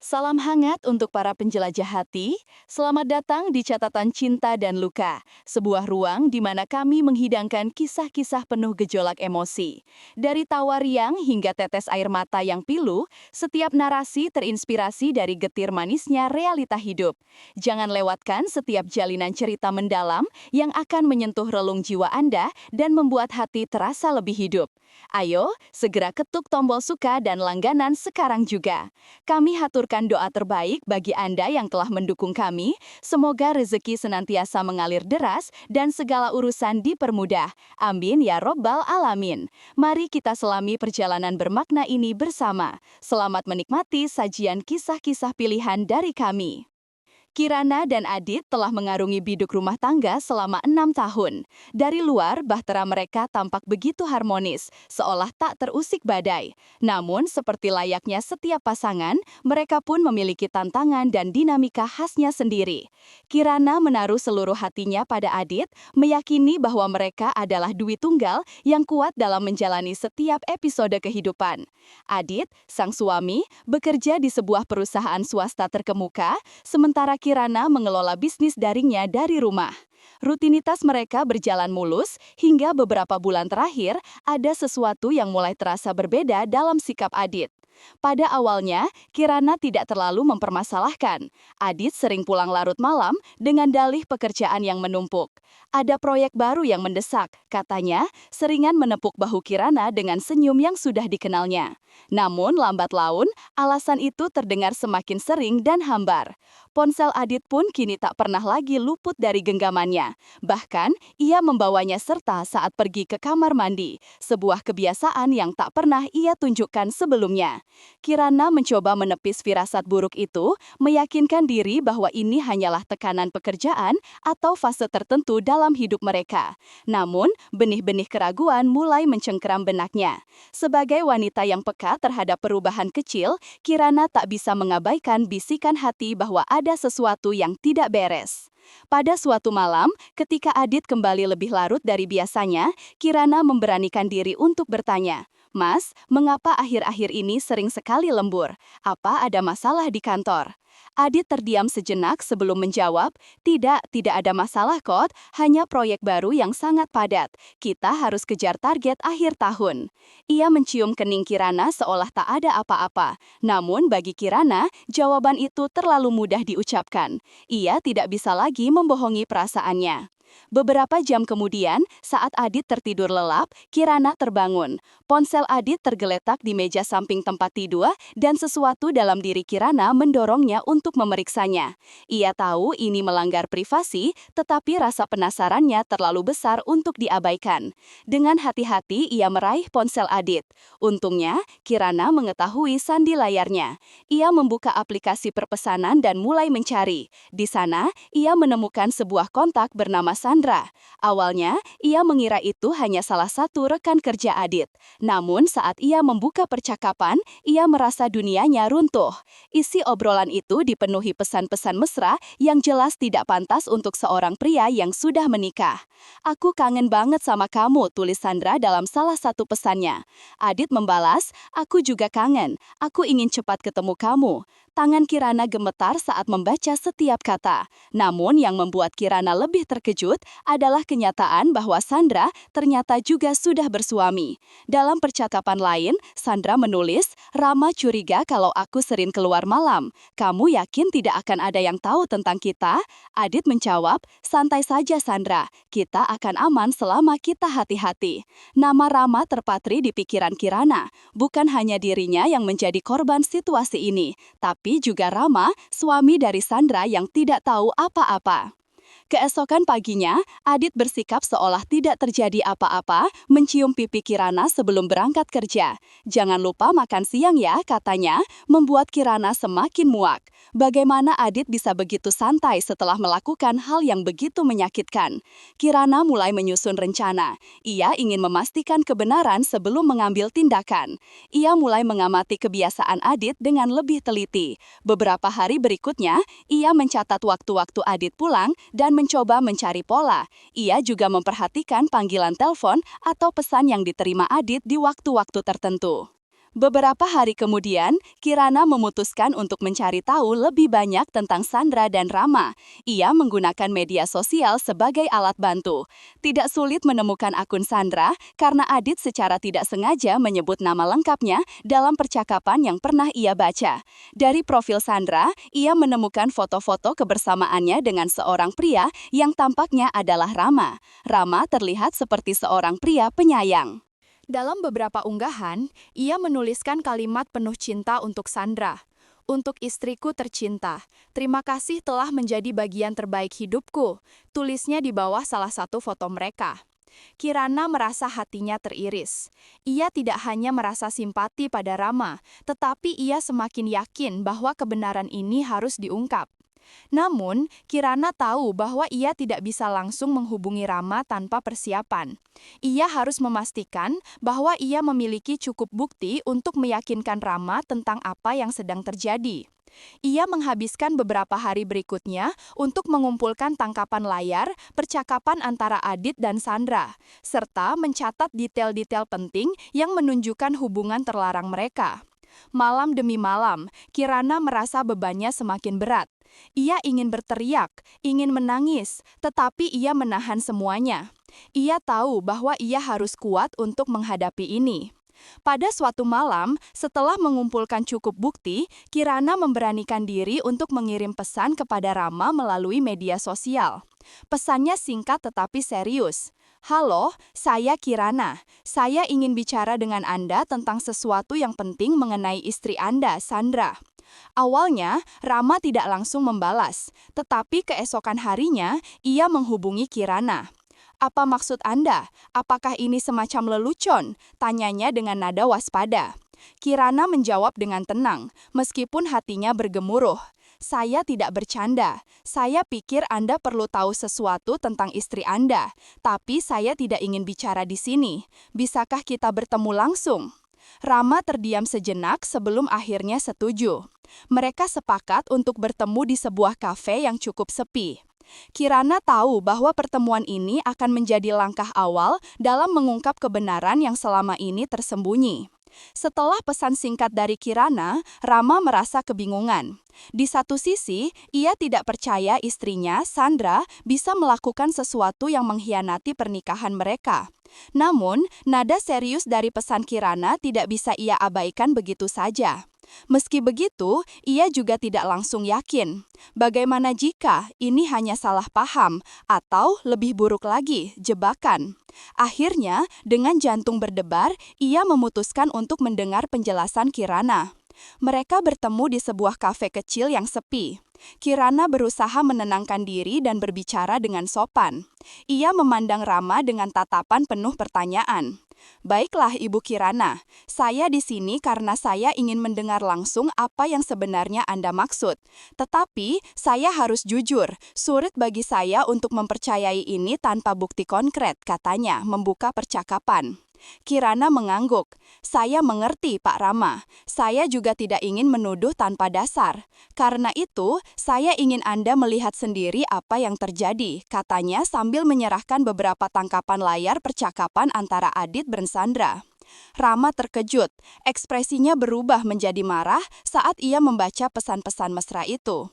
Salam hangat untuk para penjelajah hati. Selamat datang di Catatan Cinta dan Luka, sebuah ruang di mana kami menghidangkan kisah-kisah penuh gejolak emosi. Dari tawa riang hingga tetes air mata yang pilu, setiap narasi terinspirasi dari getir manisnya realita hidup. Jangan lewatkan setiap jalinan cerita mendalam yang akan menyentuh relung jiwa Anda dan membuat hati terasa lebih hidup. Ayo, segera ketuk tombol suka dan langganan sekarang juga. Kami haturkan doa terbaik bagi Anda yang telah mendukung kami. Semoga rezeki senantiasa mengalir deras dan segala urusan dipermudah. Amin ya robbal alamin. Mari kita selami perjalanan bermakna ini bersama. Selamat menikmati sajian kisah-kisah pilihan dari kami. Kirana dan Adit telah mengarungi biduk rumah tangga selama 6 tahun. Dari luar, bahtera mereka tampak begitu harmonis, seolah tak terusik badai. Namun, seperti layaknya setiap pasangan, mereka pun memiliki tantangan dan dinamika khasnya sendiri. Kirana menaruh seluruh hatinya pada Adit, meyakini bahwa mereka adalah dui tunggal yang kuat dalam menjalani setiap episode kehidupan. Adit, sang suami, bekerja di sebuah perusahaan swasta terkemuka, sementara Kirana mengelola bisnis daringnya dari rumah. Rutinitas mereka berjalan mulus hingga beberapa bulan terakhir ada sesuatu yang mulai terasa berbeda dalam sikap Adit. Pada awalnya, Kirana tidak terlalu mempermasalahkan. Adit sering pulang larut malam dengan dalih pekerjaan yang menumpuk. Ada proyek baru yang mendesak, katanya, seringan menepuk bahu Kirana dengan senyum yang sudah dikenalnya. Namun, lambat laun, alasan itu terdengar semakin sering dan hambar. Ponsel Adit pun kini tak pernah lagi luput dari genggamannya. Bahkan, ia membawanya serta saat pergi ke kamar mandi, sebuah kebiasaan yang tak pernah ia tunjukkan sebelumnya. Kirana mencoba menepis firasat buruk itu, meyakinkan diri bahwa ini hanyalah tekanan pekerjaan atau fase tertentu dalam hidup mereka. Namun, benih-benih keraguan mulai mencengkeram benaknya. Sebagai wanita yang peka terhadap perubahan kecil, Kirana tak bisa mengabaikan bisikan hati bahwa ada sesuatu yang tidak beres. Pada suatu malam, ketika Adit kembali lebih larut dari biasanya, Kirana memberanikan diri untuk bertanya, "Mas, mengapa akhir-akhir ini sering sekali lembur? Apa ada masalah di kantor?" Adit terdiam sejenak sebelum menjawab, tidak ada masalah kok, hanya proyek baru yang sangat padat. Kita harus kejar target akhir tahun." Ia mencium kening Kirana seolah tak ada apa-apa. Namun bagi Kirana, jawaban itu terlalu mudah diucapkan. Ia tidak bisa lagi membohongi perasaannya. Beberapa jam kemudian, saat Adit tertidur lelap, Kirana terbangun. Ponsel Adit tergeletak di meja samping tempat tidur dan sesuatu dalam diri Kirana mendorongnya untuk memeriksanya. Ia tahu ini melanggar privasi, tetapi rasa penasarannya terlalu besar untuk diabaikan. Dengan hati-hati ia meraih ponsel Adit. Untungnya, Kirana mengetahui sandi layarnya. Ia membuka aplikasi perpesanan dan mulai mencari. Di sana, ia menemukan sebuah kontak bernama Sandra. Awalnya, ia mengira itu hanya salah satu rekan kerja Adit. Namun saat ia membuka percakapan, ia merasa dunianya runtuh. Isi obrolan itu dipenuhi pesan-pesan mesra yang jelas tidak pantas untuk seorang pria yang sudah menikah. "Aku kangen banget sama kamu," tulis Sandra dalam salah satu pesannya. Adit membalas, "Aku juga kangen. Aku ingin cepat ketemu kamu." Tangan Kirana gemetar saat membaca setiap kata. Namun yang membuat Kirana lebih terkejut adalah kenyataan bahwa Sandra ternyata juga sudah bersuami. Dalam percakapan lain, Sandra menulis, "Rama curiga kalau aku sering keluar malam. Kamu yakin tidak akan ada yang tahu tentang kita?" Adit menjawab, "Santai saja Sandra, kita akan aman selama kita hati-hati." Nama Rama terpatri di pikiran Kirana. Bukan hanya dirinya yang menjadi korban situasi ini, tapi juga Rama, suami dari Sandra yang tidak tahu apa-apa. Keesokan paginya, Adit bersikap seolah tidak terjadi apa-apa, mencium pipi Kirana sebelum berangkat kerja. "Jangan lupa makan siang ya," katanya, membuat Kirana semakin muak. Bagaimana Adit bisa begitu santai setelah melakukan hal yang begitu menyakitkan? Kirana mulai menyusun rencana. Ia ingin memastikan kebenaran sebelum mengambil tindakan. Ia mulai mengamati kebiasaan Adit dengan lebih teliti. Beberapa hari berikutnya, ia mencatat waktu-waktu Adit pulang dan mencoba mencari pola. Ia juga memperhatikan panggilan telepon atau pesan yang diterima Adit di waktu-waktu tertentu. Beberapa hari kemudian, Kirana memutuskan untuk mencari tahu lebih banyak tentang Sandra dan Rama. Ia menggunakan media sosial sebagai alat bantu. Tidak sulit menemukan akun Sandra karena Adit secara tidak sengaja menyebut nama lengkapnya dalam percakapan yang pernah ia baca. Dari profil Sandra, ia menemukan foto-foto kebersamaannya dengan seorang pria yang tampaknya adalah Rama. Rama terlihat seperti seorang pria penyayang. Dalam beberapa unggahan, ia menuliskan kalimat penuh cinta untuk Sandra. Untuk istriku tercinta, terima kasih telah menjadi bagian terbaik hidupku, tulisnya di bawah salah satu foto mereka. Kirana merasa hatinya teriris. Ia tidak hanya merasa simpati pada Rama, tetapi ia semakin yakin bahwa kebenaran ini harus diungkap. Namun, Kirana tahu bahwa ia tidak bisa langsung menghubungi Rama tanpa persiapan. Ia harus memastikan bahwa ia memiliki cukup bukti untuk meyakinkan Rama tentang apa yang sedang terjadi. Ia menghabiskan beberapa hari berikutnya untuk mengumpulkan tangkapan layar percakapan antara Adit dan Sandra, serta mencatat detail-detail penting yang menunjukkan hubungan terlarang mereka. Malam demi malam, Kirana merasa bebannya semakin berat. Ia ingin berteriak, ingin menangis, tetapi ia menahan semuanya. Ia tahu bahwa ia harus kuat untuk menghadapi ini. Pada suatu malam, setelah mengumpulkan cukup bukti, Kirana memberanikan diri untuk mengirim pesan kepada Rama melalui media sosial. Pesannya singkat tetapi serius. Halo, saya Kirana. Saya ingin bicara dengan Anda tentang sesuatu yang penting mengenai istri Anda, Sandra. Awalnya, Rama tidak langsung membalas, tetapi keesokan harinya, ia menghubungi Kirana. Apa maksud Anda? Apakah ini semacam lelucon? Tanyanya dengan nada waspada. Kirana menjawab dengan tenang, meskipun hatinya bergemuruh. Saya tidak bercanda. Saya pikir Anda perlu tahu sesuatu tentang istri Anda, tapi saya tidak ingin bicara di sini. Bisakah kita bertemu langsung? Rama terdiam sejenak sebelum akhirnya setuju. Mereka sepakat untuk bertemu di sebuah kafe yang cukup sepi. Kirana tahu bahwa pertemuan ini akan menjadi langkah awal dalam mengungkap kebenaran yang selama ini tersembunyi. Setelah pesan singkat dari Kirana, Rama merasa kebingungan. Di satu sisi, ia tidak percaya istrinya, Sandra, bisa melakukan sesuatu yang mengkhianati pernikahan mereka. Namun, nada serius dari pesan Kirana tidak bisa ia abaikan begitu saja. Meski begitu, ia juga tidak langsung yakin. Bagaimana jika ini hanya salah paham, atau lebih buruk lagi, jebakan? Akhirnya, dengan jantung berdebar, ia memutuskan untuk mendengar penjelasan Kirana. Mereka bertemu di sebuah kafe kecil yang sepi. Kirana berusaha menenangkan diri dan berbicara dengan sopan. Ia memandang Rama dengan tatapan penuh pertanyaan. Baiklah Ibu Kirana, saya di sini karena saya ingin mendengar langsung apa yang sebenarnya Anda maksud. Tetapi, saya harus jujur, sulit bagi saya untuk mempercayai ini tanpa bukti konkret, katanya, membuka percakapan. Kirana mengangguk. Saya mengerti, Pak Rama. Saya juga tidak ingin menuduh tanpa dasar. Karena itu, saya ingin Anda melihat sendiri apa yang terjadi, katanya sambil menyerahkan beberapa tangkapan layar percakapan antara Adit dan Sandra. Rama terkejut. Ekspresinya berubah menjadi marah saat ia membaca pesan-pesan mesra itu.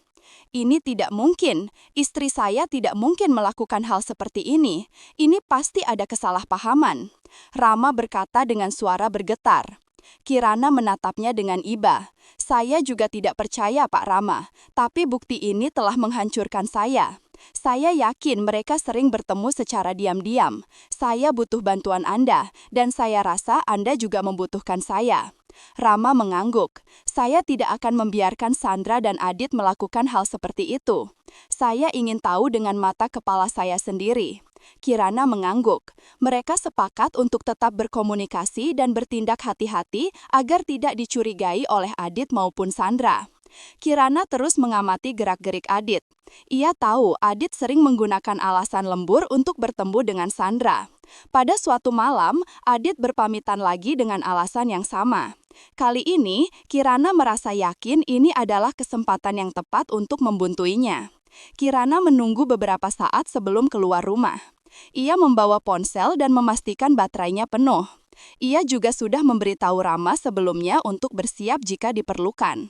Ini tidak mungkin. Istri saya tidak mungkin melakukan hal seperti ini. Ini pasti ada kesalahpahaman. Rama berkata dengan suara bergetar. Kirana menatapnya dengan iba. Saya juga tidak percaya, Pak Rama. Tapi bukti ini telah menghancurkan saya. Saya yakin mereka sering bertemu secara diam-diam. Saya butuh bantuan Anda, dan saya rasa Anda juga membutuhkan saya. Rama mengangguk. Saya tidak akan membiarkan Sandra dan Adit melakukan hal seperti itu. Saya ingin tahu dengan mata kepala saya sendiri. Kirana mengangguk. Mereka sepakat untuk tetap berkomunikasi dan bertindak hati-hati agar tidak dicurigai oleh Adit maupun Sandra. Kirana terus mengamati gerak-gerik Adit. Ia tahu Adit sering menggunakan alasan lembur untuk bertemu dengan Sandra. Pada suatu malam, Adit berpamitan lagi dengan alasan yang sama. Kali ini, Kirana merasa yakin ini adalah kesempatan yang tepat untuk membuntuinya. Kirana menunggu beberapa saat sebelum keluar rumah. Ia membawa ponsel dan memastikan baterainya penuh. Ia juga sudah memberitahu Rama sebelumnya untuk bersiap jika diperlukan.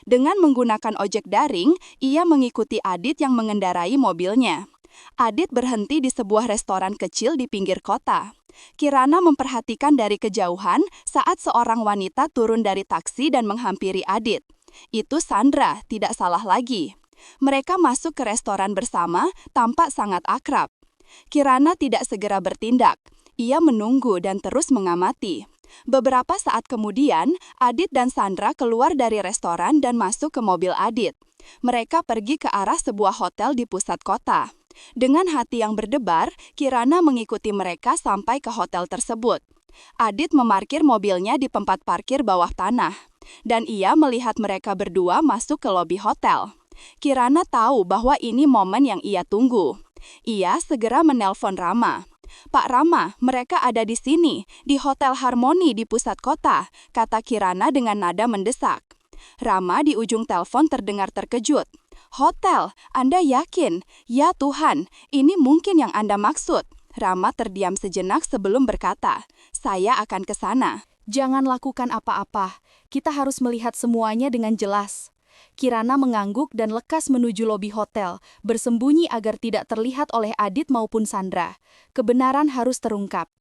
Dengan menggunakan ojek daring, ia mengikuti Adit yang mengendarai mobilnya. Adit berhenti di sebuah restoran kecil di pinggir kota. Kirana memperhatikan dari kejauhan saat seorang wanita turun dari taksi dan menghampiri Adit. Itu Sandra, tidak salah lagi. Mereka masuk ke restoran bersama, tampak sangat akrab. Kirana tidak segera bertindak. Ia menunggu dan terus mengamati. Beberapa saat kemudian, Adit dan Sandra keluar dari restoran dan masuk ke mobil Adit. Mereka pergi ke arah sebuah hotel di pusat kota. Dengan hati yang berdebar, Kirana mengikuti mereka sampai ke hotel tersebut. Adit memarkir mobilnya di tempat parkir bawah tanah, dan ia melihat mereka berdua masuk ke lobi hotel. Kirana tahu bahwa ini momen yang ia tunggu. Ia segera menelpon Rama. "Pak Rama, mereka ada di sini, di Hotel Harmoni di pusat kota," kata Kirana dengan nada mendesak. Rama di ujung telepon terdengar terkejut. "Hotel, Anda yakin? Ya Tuhan, ini mungkin yang Anda maksud." Rama terdiam sejenak sebelum berkata, "Saya akan ke sana." "Jangan lakukan apa-apa, kita harus melihat semuanya dengan jelas." Kirana mengangguk dan lekas menuju lobi hotel, bersembunyi agar tidak terlihat oleh Adit maupun Sandra. Kebenaran harus terungkap.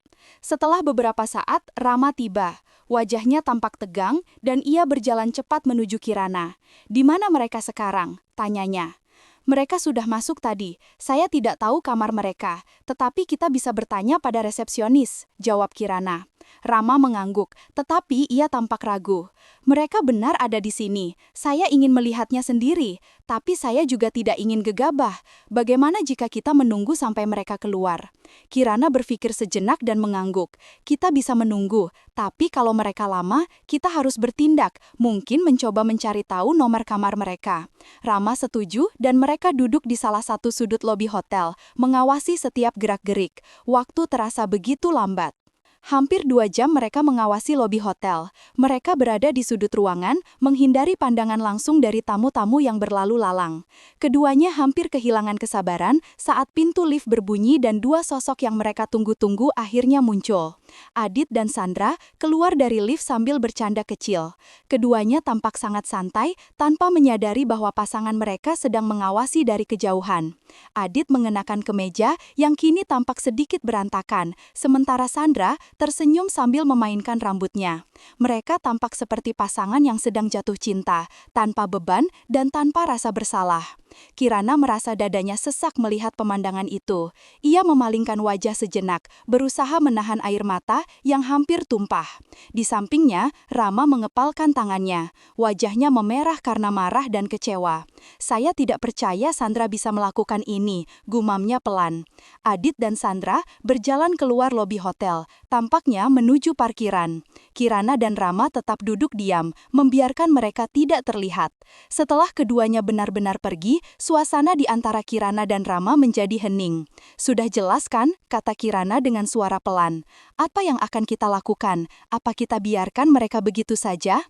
Setelah beberapa saat, Rama tiba. Wajahnya tampak tegang dan ia berjalan cepat menuju Kirana. "Di mana mereka sekarang?" tanyanya. "Mereka sudah masuk tadi. Saya tidak tahu kamar mereka, tetapi kita bisa bertanya pada resepsionis," jawab Kirana. Rama mengangguk, tetapi ia tampak ragu. "Mereka benar ada di sini. Saya ingin melihatnya sendiri, tapi saya juga tidak ingin gegabah. Bagaimana jika kita menunggu sampai mereka keluar?" Kirana berpikir sejenak dan mengangguk. "Kita bisa menunggu, tapi kalau mereka lama, kita harus bertindak, mungkin mencoba mencari tahu nomor kamar mereka." Rama setuju dan mereka duduk di salah satu sudut lobi hotel, mengawasi setiap gerak-gerik. Waktu terasa begitu lambat. Hampir 2 jam mereka mengawasi lobi hotel. Mereka berada di sudut ruangan, menghindari pandangan langsung dari tamu-tamu yang berlalu lalang. Keduanya hampir kehilangan kesabaran saat pintu lift berbunyi dan 2 sosok yang mereka tunggu-tunggu akhirnya muncul. Adit dan Sandra keluar dari lift sambil bercanda kecil. Keduanya tampak sangat santai, tanpa menyadari bahwa pasangan mereka sedang mengawasi dari kejauhan. Adit mengenakan kemeja yang kini tampak sedikit berantakan, sementara Sandra tersenyum sambil memainkan rambutnya. Mereka tampak seperti pasangan yang sedang jatuh cinta, tanpa beban dan tanpa rasa bersalah. Kirana merasa dadanya sesak melihat pemandangan itu. Ia memalingkan wajah sejenak, berusaha menahan air mata yang hampir tumpah. Di sampingnya, Rama mengepalkan tangannya. Wajahnya memerah karena marah dan kecewa. "Saya tidak percaya Sandra bisa melakukan ini," gumamnya pelan. Adit dan Sandra berjalan keluar lobi hotel, tampaknya menuju parkiran. Kirana dan Rama tetap duduk diam, membiarkan mereka tidak terlihat. Setelah keduanya benar-benar pergi, suasana di antara Kirana dan Rama menjadi hening. "Sudah jelas kan?" kata Kirana dengan suara pelan. "Apa yang akan kita lakukan? Apa kita biarkan mereka begitu saja?"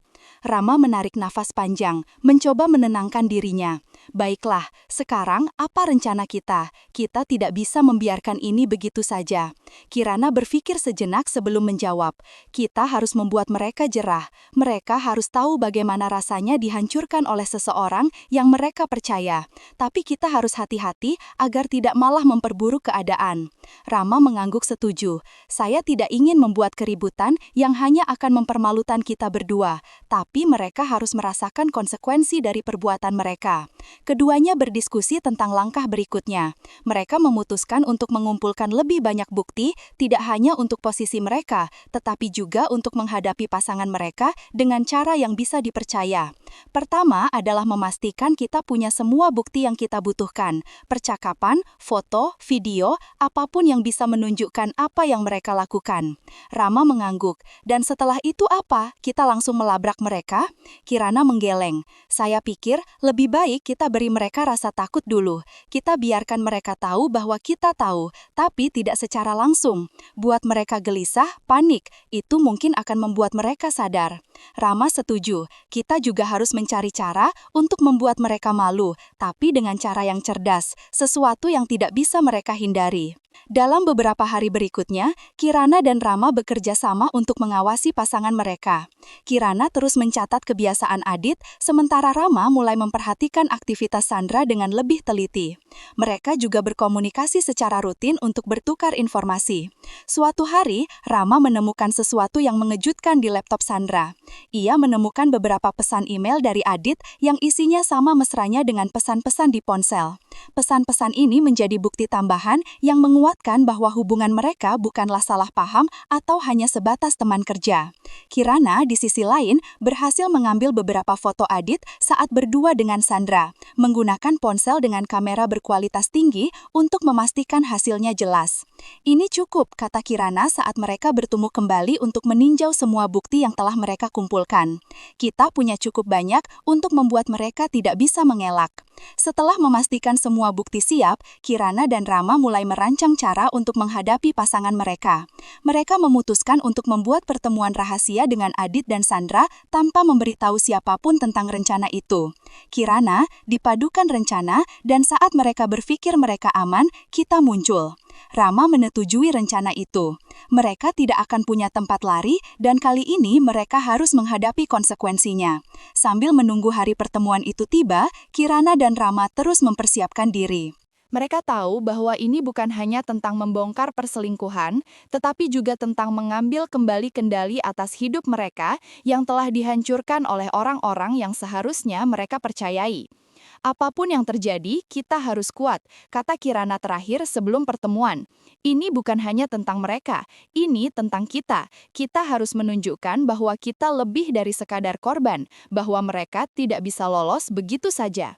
Rama menarik nafas panjang, mencoba menenangkan dirinya. "Baiklah, sekarang apa rencana kita? Kita tidak bisa membiarkan ini begitu saja." Kirana berpikir sejenak sebelum menjawab. "Kita harus membuat mereka jerah. Mereka harus tahu bagaimana rasanya dihancurkan oleh seseorang yang mereka percaya. Tapi kita harus hati-hati agar tidak malah memperburuk keadaan." Rama mengangguk setuju. "Saya tidak ingin membuat keributan yang hanya akan mempermalukan kita berdua. Tapi mereka harus merasakan konsekuensi dari perbuatan mereka." Keduanya berdiskusi tentang langkah berikutnya. Mereka memutuskan untuk mengumpulkan lebih banyak bukti, tidak hanya untuk posisi mereka, tetapi juga untuk menghadapi pasangan mereka dengan cara yang bisa dipercaya. Pertama adalah memastikan kita punya semua bukti yang kita butuhkan. Percakapan, foto, video, apapun yang bisa menunjukkan apa yang mereka lakukan. Rama mengangguk. "Dan setelah itu apa? Kita langsung melabrak mereka?" Kirana menggeleng. "Saya pikir lebih baik kita beri mereka rasa takut dulu. Kita biarkan mereka tahu bahwa kita tahu, tapi tidak secara langsung. Buat mereka gelisah, panik, itu mungkin akan membuat mereka sadar." Rama setuju. "Kita juga harus mencari cara untuk membuat mereka malu, tapi dengan cara yang cerdas, sesuatu yang tidak bisa mereka hindari." Dalam beberapa hari berikutnya, Kirana dan Rama bekerja sama untuk mengawasi pasangan mereka. Kirana terus mencatat kebiasaan Adit, sementara Rama mulai memperhatikan aktivitas Sandra dengan lebih teliti. Mereka juga berkomunikasi secara rutin untuk bertukar informasi. Suatu hari, Rama menemukan sesuatu yang mengejutkan di laptop Sandra. Ia menemukan beberapa pesan email dari Adit yang isinya sama mesranya dengan pesan-pesan di ponsel. Pesan-pesan ini menjadi bukti tambahan yang menguatkan bahwa hubungan mereka bukanlah salah paham atau hanya sebatas teman kerja. Kirana, di sisi lain, berhasil mengambil beberapa foto Adit saat berdua dengan Sandra, menggunakan ponsel dengan kamera berkualitas tinggi untuk memastikan hasilnya jelas. Ini cukup, kata Kirana saat mereka bertemu kembali untuk meninjau semua bukti yang telah mereka kumpulkan. Kita punya cukup banyak untuk membuat mereka tidak bisa mengelak. Setelah memastikan semua bukti siap, Kirana dan Rama mulai merancang cara untuk menghadapi pasangan mereka. Mereka memutuskan untuk membuat pertemuan rahasia dengan Adit dan Sandra tanpa memberitahu siapapun tentang rencana itu. Kirana, dipadukan rencana, dan saat mereka berpikir mereka aman, kita muncul. Rama menyetujui rencana itu. Mereka tidak akan punya tempat lari dan kali ini mereka harus menghadapi konsekuensinya. Sambil menunggu hari pertemuan itu tiba, Kirana dan Rama terus mempersiapkan diri. Mereka tahu bahwa ini bukan hanya tentang membongkar perselingkuhan, tetapi juga tentang mengambil kembali kendali atas hidup mereka yang telah dihancurkan oleh orang-orang yang seharusnya mereka percayai. Apapun yang terjadi, kita harus kuat, kata Kirana terakhir sebelum pertemuan. Ini bukan hanya tentang mereka, ini tentang kita. Kita harus menunjukkan bahwa kita lebih dari sekadar korban, bahwa mereka tidak bisa lolos begitu saja.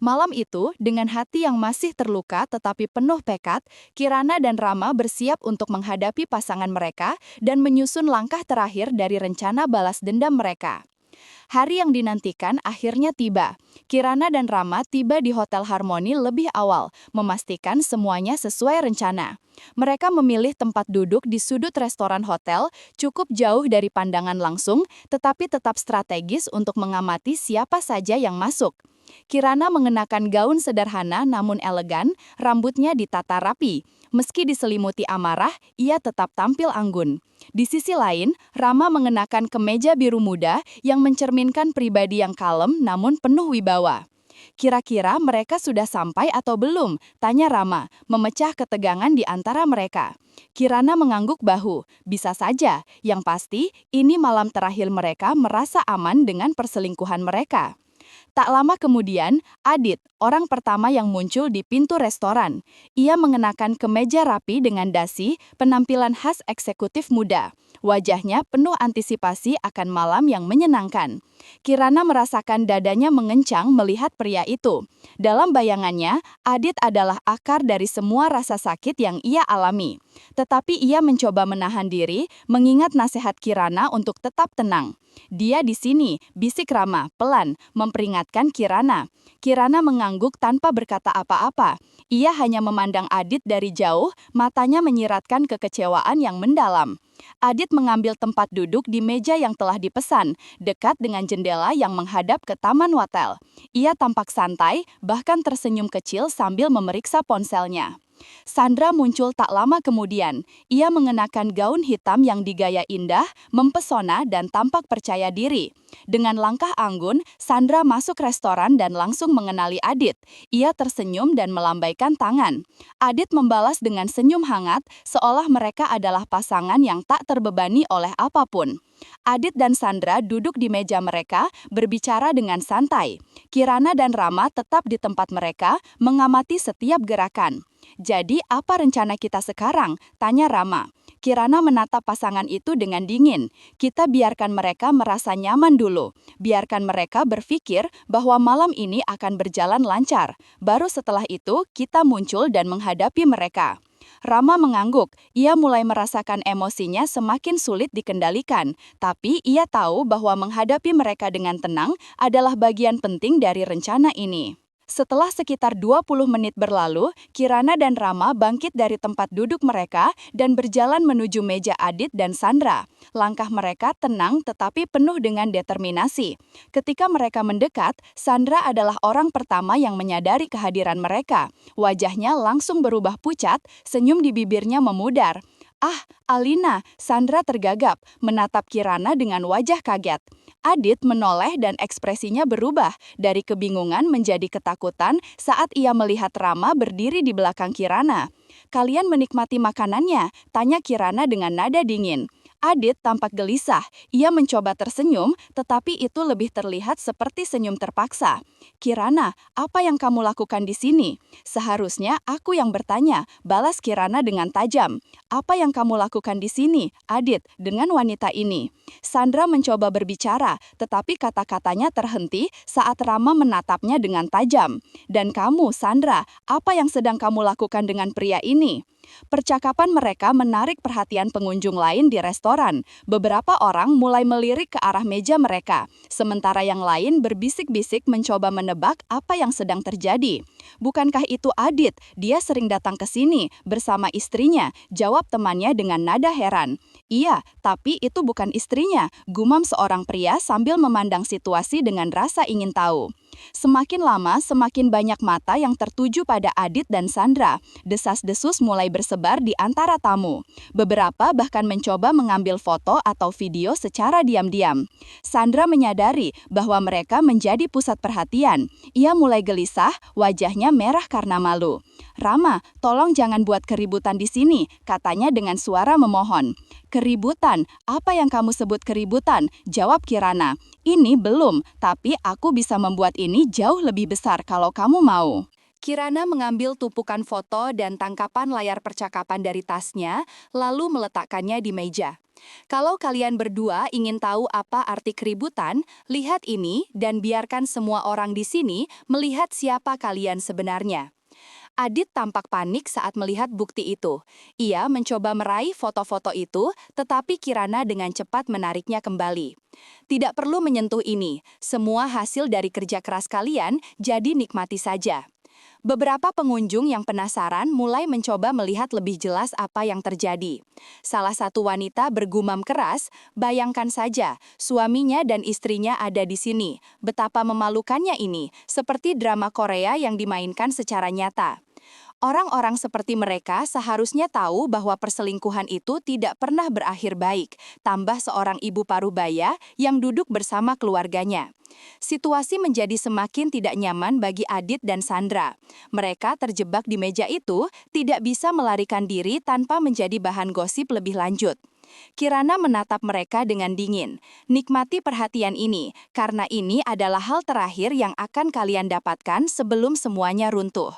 Malam itu, dengan hati yang masih terluka tetapi penuh tekad, Kirana dan Rama bersiap untuk menghadapi pasangan mereka dan menyusun langkah terakhir dari rencana balas dendam mereka. Hari yang dinantikan akhirnya tiba. Kirana dan Rama tiba di Hotel Harmony lebih awal, memastikan semuanya sesuai rencana. Mereka memilih tempat duduk di sudut restoran hotel, cukup jauh dari pandangan langsung, tetapi tetap strategis untuk mengamati siapa saja yang masuk. Kirana mengenakan gaun sederhana namun elegan, rambutnya ditata rapi. Meski diselimuti amarah, ia tetap tampil anggun. Di sisi lain, Rama mengenakan kemeja biru muda yang mencerminkan pribadi yang kalem namun penuh wibawa. Kira-kira mereka sudah sampai atau belum? Tanya Rama, memecah ketegangan di antara mereka. Kirana mengangguk bahu. Bisa saja, yang pasti ini malam terakhir mereka merasa aman dengan perselingkuhan mereka. Tak lama kemudian, Adit, orang pertama yang muncul di pintu restoran. Ia mengenakan kemeja rapi dengan dasi, penampilan khas eksekutif muda. Wajahnya penuh antisipasi akan malam yang menyenangkan. Kirana merasakan dadanya mengencang melihat pria itu. Dalam bayangannya, Adit adalah akar dari semua rasa sakit yang ia alami. Tetapi ia mencoba menahan diri, mengingat nasihat Kirana untuk tetap tenang. Dia di sini, bisik Rama, pelan, memperingatkan Kirana. Kirana mengangguk tanpa berkata apa-apa. Ia hanya memandang Adit dari jauh, matanya menyiratkan kekecewaan yang mendalam. Adit mengambil tempat duduk di meja yang telah dipesan, dekat dengan jendela yang menghadap ke taman hotel. Ia tampak santai, bahkan tersenyum kecil sambil memeriksa ponselnya. Sandra muncul tak lama kemudian. Ia mengenakan gaun hitam yang digaya indah, mempesona dan tampak percaya diri. Dengan langkah anggun, Sandra masuk restoran dan langsung mengenali Adit. Ia tersenyum dan melambaikan tangan. Adit membalas dengan senyum hangat, seolah mereka adalah pasangan yang tak terbebani oleh apapun. Adit dan Sandra duduk di meja mereka, berbicara dengan santai. Kirana dan Rama tetap di tempat mereka, mengamati setiap gerakan. Jadi, apa rencana kita sekarang? Tanya Rama. Kirana menatap pasangan itu dengan dingin. Kita biarkan mereka merasa nyaman dulu. Biarkan mereka berpikir bahwa malam ini akan berjalan lancar. Baru setelah itu, kita muncul dan menghadapi mereka. Rama mengangguk. Ia mulai merasakan emosinya semakin sulit dikendalikan. Tapi ia tahu bahwa menghadapi mereka dengan tenang adalah bagian penting dari rencana ini. Setelah sekitar 20 menit berlalu, Kirana dan Rama bangkit dari tempat duduk mereka dan berjalan menuju meja Adit dan Sandra. Langkah mereka tenang tetapi penuh dengan determinasi. Ketika mereka mendekat, Sandra adalah orang pertama yang menyadari kehadiran mereka. Wajahnya langsung berubah pucat, senyum di bibirnya memudar. "Ah, Alina," Sandra tergagap, menatap Kirana dengan wajah kaget. Adit menoleh dan ekspresinya berubah dari kebingungan menjadi ketakutan saat ia melihat Rama berdiri di belakang Kirana. "Kalian menikmati makanannya?" tanya Kirana dengan nada dingin. Adit tampak gelisah. Ia mencoba tersenyum, tetapi itu lebih terlihat seperti senyum terpaksa. "Kirana, apa yang kamu lakukan di sini?" "Seharusnya aku yang bertanya," balas Kirana dengan tajam. "Apa yang kamu lakukan di sini, Adit, dengan wanita ini?" Sandra mencoba berbicara, tetapi kata-katanya terhenti saat Rama menatapnya dengan tajam. "Dan kamu, Sandra, apa yang sedang kamu lakukan dengan pria ini?" Percakapan mereka menarik perhatian pengunjung lain di restoran. Beberapa orang mulai melirik ke arah meja mereka, sementara yang lain berbisik-bisik mencoba menebak apa yang sedang terjadi. "Bukankah itu Adit? Dia sering datang ke sini bersama istrinya," jawab temannya dengan nada heran. "Iya, tapi itu bukan istrinya," gumam seorang pria sambil memandang situasi dengan rasa ingin tahu. Semakin lama, semakin banyak mata yang tertuju pada Adit dan Sandra. Desas-desus mulai bersebar di antara tamu. Beberapa bahkan mencoba mengambil foto atau video secara diam-diam. Sandra menyadari bahwa mereka menjadi pusat perhatian. Ia mulai gelisah, wajahnya merah karena malu. "Rama, tolong jangan buat keributan di sini," katanya dengan suara memohon. "Keributan? Apa yang kamu sebut keributan?" jawab Kirana. "Ini belum, tapi aku bisa membuat ini jauh lebih besar kalau kamu mau." Kirana mengambil tumpukan foto dan tangkapan layar percakapan dari tasnya, lalu meletakkannya di meja. "Kalau kalian berdua ingin tahu apa arti keributan, lihat ini dan biarkan semua orang di sini melihat siapa kalian sebenarnya." Adit tampak panik saat melihat bukti itu. Ia mencoba meraih foto-foto itu, tetapi Kirana dengan cepat menariknya kembali. "Tidak perlu menyentuh ini, semua hasil dari kerja keras kalian, jadi nikmati saja." Beberapa pengunjung yang penasaran mulai mencoba melihat lebih jelas apa yang terjadi. Salah satu wanita bergumam keras, "Bayangkan saja, suaminya dan istrinya ada di sini. Betapa memalukannya ini, seperti drama Korea yang dimainkan secara nyata." Orang-orang seperti mereka seharusnya tahu bahwa perselingkuhan itu tidak pernah berakhir baik, tambah seorang ibu parubaya yang duduk bersama keluarganya. Situasi menjadi semakin tidak nyaman bagi Adit dan Sandra. Mereka terjebak di meja itu, tidak bisa melarikan diri tanpa menjadi bahan gosip lebih lanjut. Kirana menatap mereka dengan dingin. "Nikmati perhatian ini, karena ini adalah hal terakhir yang akan kalian dapatkan sebelum semuanya runtuh."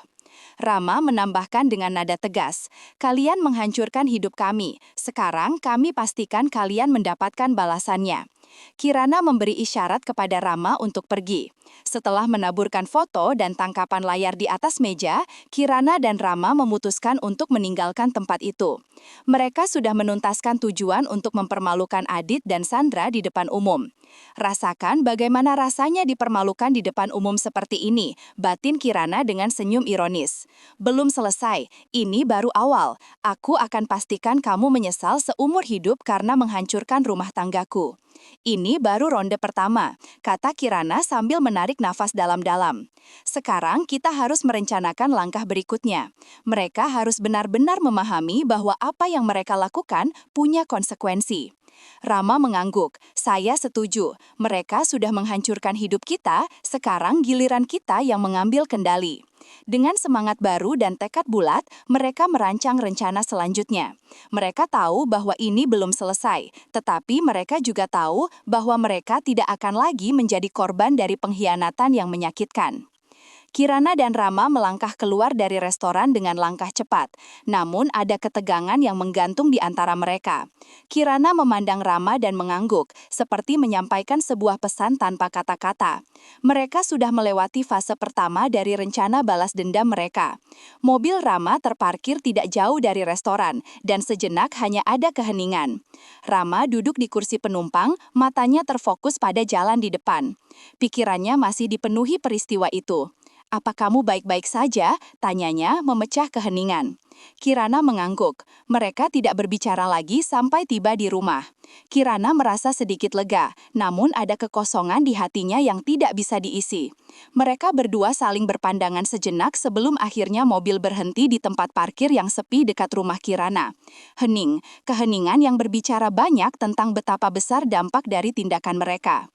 Rama menambahkan dengan nada tegas, "Kalian menghancurkan hidup kami. Sekarang kami pastikan kalian mendapatkan balasannya." Kirana memberi isyarat kepada Rama untuk pergi. Setelah menaburkan foto dan tangkapan layar di atas meja, Kirana dan Rama memutuskan untuk meninggalkan tempat itu. Mereka sudah menuntaskan tujuan untuk mempermalukan Adit dan Sandra di depan umum. "Rasakan bagaimana rasanya dipermalukan di depan umum seperti ini," batin Kirana dengan senyum ironis. "Belum selesai, ini baru awal. Aku akan pastikan kamu menyesal seumur hidup karena menghancurkan rumah tanggaku." "Ini baru ronde pertama," kata Kirana sambil menarik nafas dalam-dalam. "Sekarang kita harus merencanakan langkah berikutnya." Mereka harus benar-benar memahami bahwa apa yang mereka lakukan punya konsekuensi. Rama mengangguk. "Saya setuju. Mereka sudah menghancurkan hidup kita, sekarang giliran kita yang mengambil kendali." Dengan semangat baru dan tekad bulat, mereka merancang rencana selanjutnya. Mereka tahu bahwa ini belum selesai, tetapi mereka juga tahu bahwa mereka tidak akan lagi menjadi korban dari pengkhianatan yang menyakitkan. Kirana dan Rama melangkah keluar dari restoran dengan langkah cepat, namun ada ketegangan yang menggantung di antara mereka. Kirana memandang Rama dan mengangguk, seperti menyampaikan sebuah pesan tanpa kata-kata. Mereka sudah melewati fase pertama dari rencana balas dendam mereka. Mobil Rama terparkir tidak jauh dari restoran, dan sejenak hanya ada keheningan. Rama duduk di kursi penumpang, matanya terfokus pada jalan di depan. Pikirannya masih dipenuhi peristiwa itu. "Apa kamu baik-baik saja?" tanyanya memecah keheningan. Kirana mengangguk. Mereka tidak berbicara lagi sampai tiba di rumah. Kirana merasa sedikit lega, namun ada kekosongan di hatinya yang tidak bisa diisi. Mereka berdua saling berpandangan sejenak sebelum akhirnya mobil berhenti di tempat parkir yang sepi dekat rumah Kirana. Hening, keheningan yang berbicara banyak tentang betapa besar dampak dari tindakan mereka.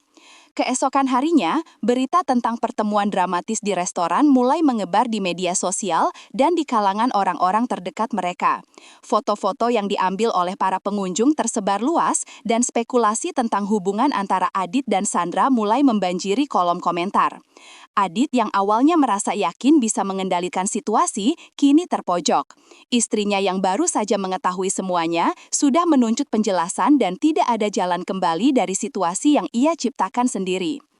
Keesokan harinya, berita tentang pertemuan dramatis di restoran mulai menyebar di media sosial dan di kalangan orang-orang terdekat mereka. Foto-foto yang diambil oleh para pengunjung tersebar luas dan spekulasi tentang hubungan antara Adit dan Sandra mulai membanjiri kolom komentar. Adit yang awalnya merasa yakin bisa mengendalikan situasi, kini terpojok. Istrinya yang baru saja mengetahui semuanya, sudah menuntut penjelasan dan tidak ada jalan kembali dari situasi yang ia ciptakan sendiri.